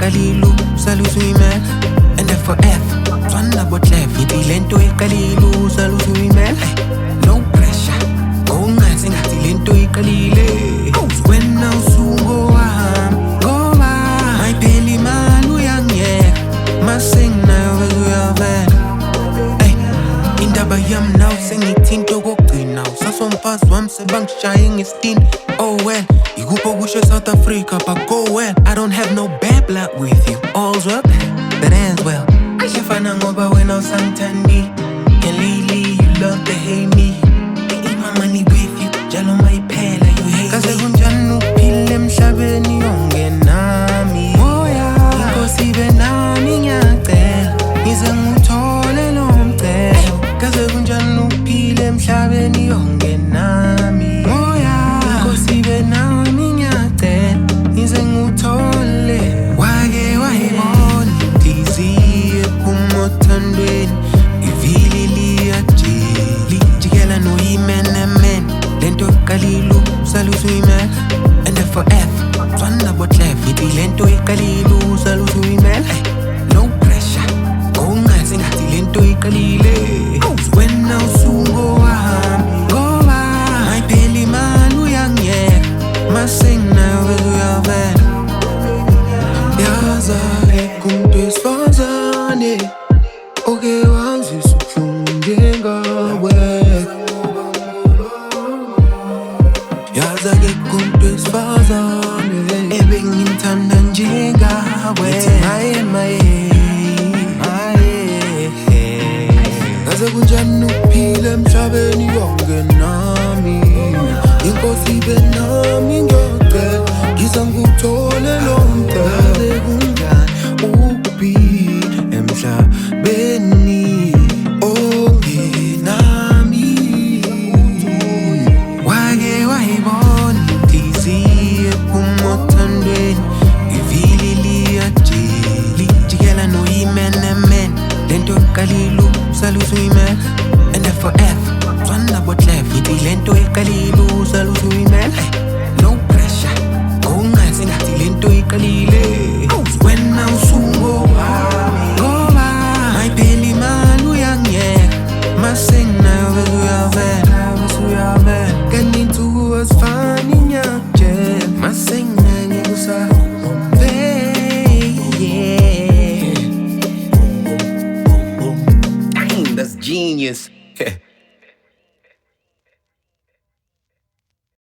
iqalile usala usuyimela. And then forever tswana botleva ithi lento iqalile usala usuyimela. No pressure ungathi ngathi lento iqalile. Wena usungowami ngoba mayiphela imali uyangiyeka masenginayo bese uyavela. Indaba yami nawe sengithinta okokugcina usasomfazi wami sebangishaye ngesitini. Oh well, ikuphi okusho eSouth Africa but go well. I don't have no bad blood with you. All's well that ends well. Ayifana ngoba wena usangithandi and lately you love to hate me. Ain't my money with you njalo mayiphela you hate me. Kaze kunjani uphile emhlabeni ongenami? Inkosi ibe nami ngiyacela ngize ngithole lo mcelo. Kaze kunjani uphile emhlabeni ongenami? Inkosi ibe nami ngiyacela ngize ngithole. Wake wayibona inhliziyo ephuma othandweni ivili liyajikela noyimenemene. Lento iqalile usala usuyimela. And then forever tswana botleva ithi lento iqalile usala usuyimela. No pressure ungathi ngathi lento iqalile. Wena usungowami ngoba mayiphela imali uyangiyeka masenginayo bese uyavela. Yaza-ke kumuntu wesifazane oke wazisa ubuhlungu njengawe. Yaza-ke kumuntu wesifazane ebengimthanda njengawe. Kaze kunjani uphile emhlabeni ongenami? Inkosi ibe nami ngiyacela ngize ngithole lo mcelo. Kaze kunjani uphile emhlabeni ongenami? Wake wayibona inhliziyo ephuma othandweni ivili liyajikela noyimenemene. Lento iqalile usala usuyimela. And then forever tswana botleva ithi lento iqalile usala usuyimela. No pressure ungathi ngathi lento iqalile. Wena usungowami ngoba mayiphela imali uyangiyeka masenginayo bese uyavela. Kanti insuku azifani ngiyakutshela masenginayo ngeke usavela. That's genius.